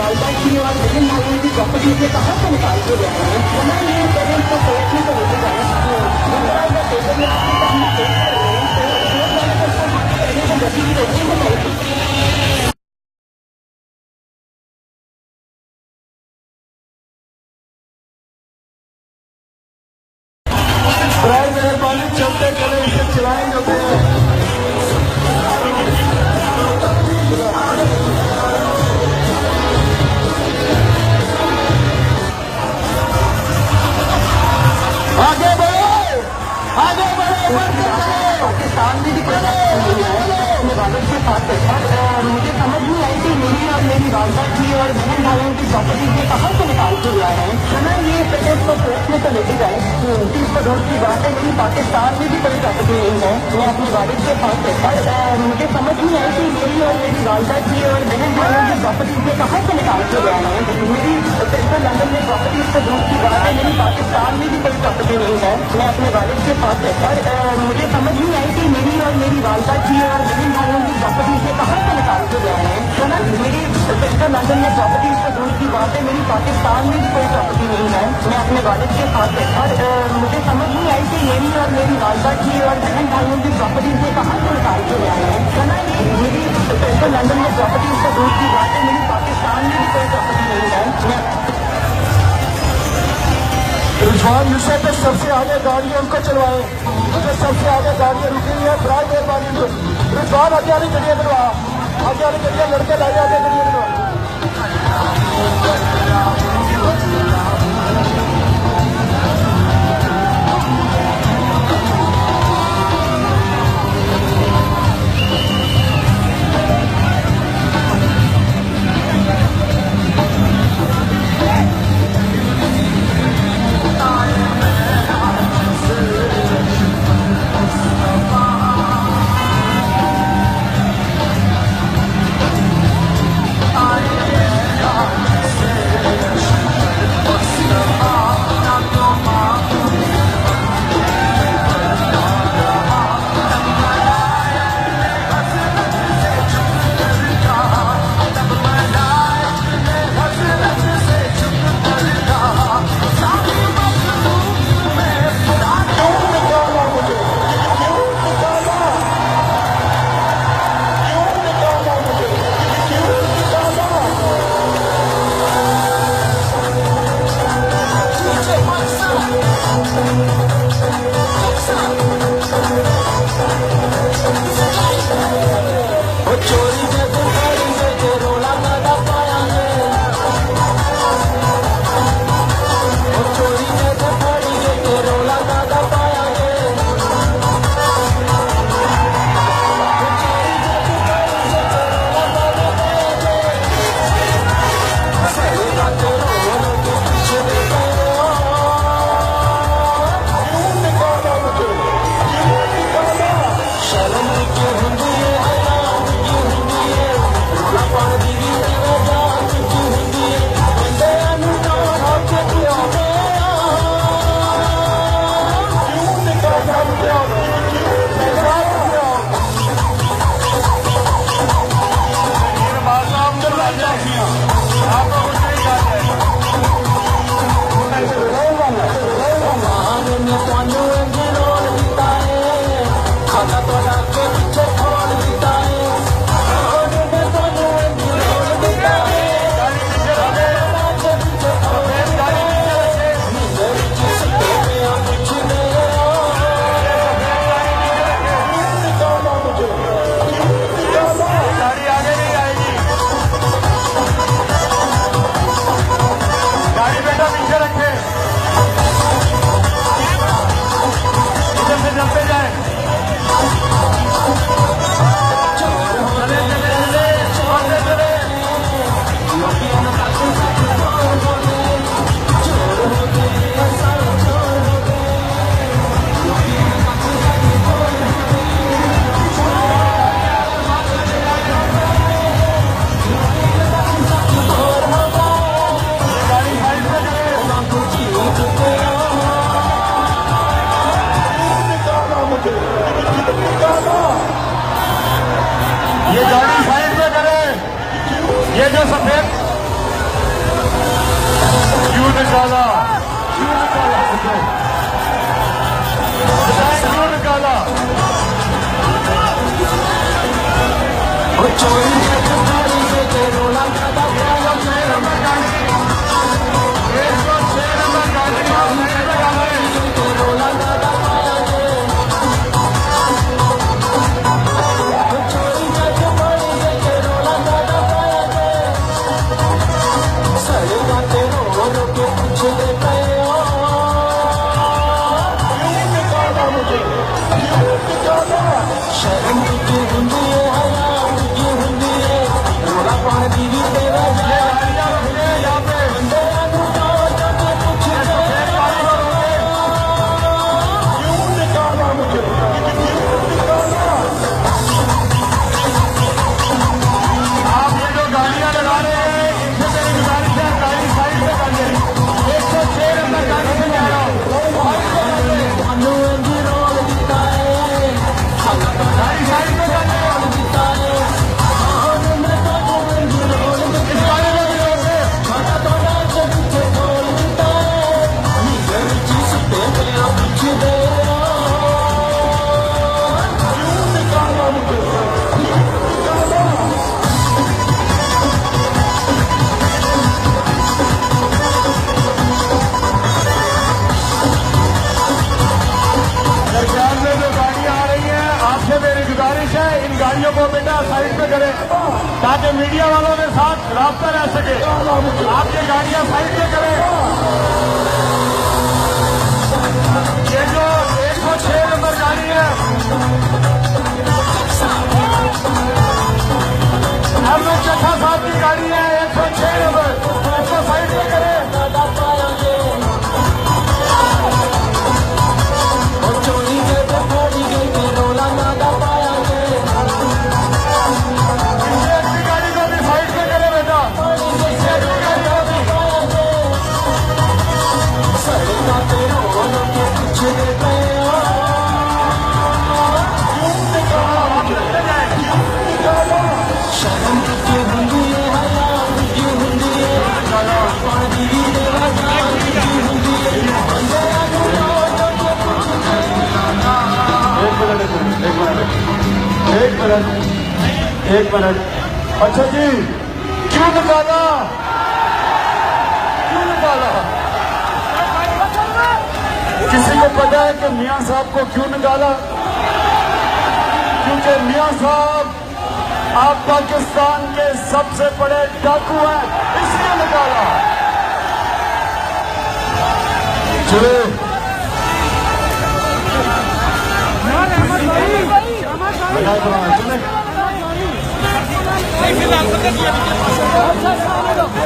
वालदा की और विभिन्न भाइयों की प्रॉपर्टी से कहाँ से निकाल के ले रहे हैं, वरना ये पेरेंट्स को सोचने को लेके जाए पेपर में आपके सामने पेश कर रहे हैं तो वोट जाने पर उसको करने को गति की रोकने को चाहिए। मेहरबानी चलते चले इसे चलाएंगे आगे बढ़ो, आगे बढ़ो, पाकिस्तान में भी अपने वालद के साथ मुझे समझ नहीं आई कि मेरी और मेरी वालदा की और बहन भाइयों की प्रॉपर्टी से कहाँ से निकाल के लाए हैं, वरना ये पेरेंट्स को सोचने को लेके जाए। 30 करोड़ की बात है, मेरी पाकिस्तान में भी कोई प्रॉपर्टी नहीं है, मैं अपने वालिद के साथ मुझे समझ नहीं आई कि मेरी और मेरी वालदा की और बहन भाइयों की प्रॉपर्टी से कहाँ से निकाल के लाए हैं। मेरी सेंट्रल लंदन में प्रॉपर्टी से दूर की बात है, मेरी पाकिस्तान में भी कोई प्रॉपर्टी नहीं है, मैं अपने वालिद के साथ मुझे समझ नहीं आई कि मेरी और मेरी वालदा की और बहन भाइयों की प्रॉपर्टी से कहाँ से निकाल के गए हैं, है ना। मेरी सेंट्रल लंदन में प्रॉपर्टी से दूर की बात है, मेरी पाकिस्तान में भी कोई प्रॉपर्टी नहीं है, मैं अपने वालिद के साथ मुझे समझ नहीं आई कि मेरी और मेरी वालदा की और बहन भाइयों की प्रॉपर्टी से कहाँ से निकाल के गए हैं, है ना। मेरी सेंट्रल लंदन में प्रॉपर्टी से दूर की बात है, मेरी पाकिस्तान में भी कोई प्रॉपर्टी नहीं है, मैं रिजवान यूसुफ पे सबसे आगे गाड़ियां उनको चलवाए, सबसे आगे गाड़ियां रुकी हुई है, बड़ा मेहरबानी रिजवान आगे वाली गड्डियां करवा, आगे वाली गड्डियां लड़के लाए, आगे गड्डियां करवा। निकाला मुझे? क्यों निकाला? चोरी के रोला शर्म की हुंदी है हया की हुंदी है रोला पानी दीदी तेरा आप ये जो गाड़ियां लगा रहे हैं इनसे मेरी गुजारिश है गाड़ी साइड पे कर दें। 106 नंबर गाड़ी से जा रहा हूँ। गाड़ी साइड पे कर दें। इस गाड़ी में भी रोक दें। सरकार में जो गाड़ियां आ रही हैं आपसे मेरी गुजारिश है इन गाड़ियों को बेटा साइड पे करें ताकि मीडिया वालों के साथ रास्ता रह सके। आप ये गाड़ियां साइड पे करें। ये जो 106 नंबर गाड़ी है अहमद चट्टा साहब की गाड़ी है 106 नंबर, इसको साइड पे करें। चोरी के पकड़ी गई रोला नादा पाएंगे इनकी गाड़ी को भी साइड पे करें बेटा। इनकी गाड़ी को भी सड़का पे रोलों के पीछे गए शर्म की हुंदी है हया की हुंदी है पानी दीदी तेरा की हुंदी है एक मिनट। अच्छा जी क्यों निकाला? क्यों निकाला? किसी को पता है कि मियां साहब को क्यों निकाला? क्योंकि मियां साहब आप पाकिस्तान के सबसे बड़े डाकू हैं, इसलिए निकाला। चले नहीं फिर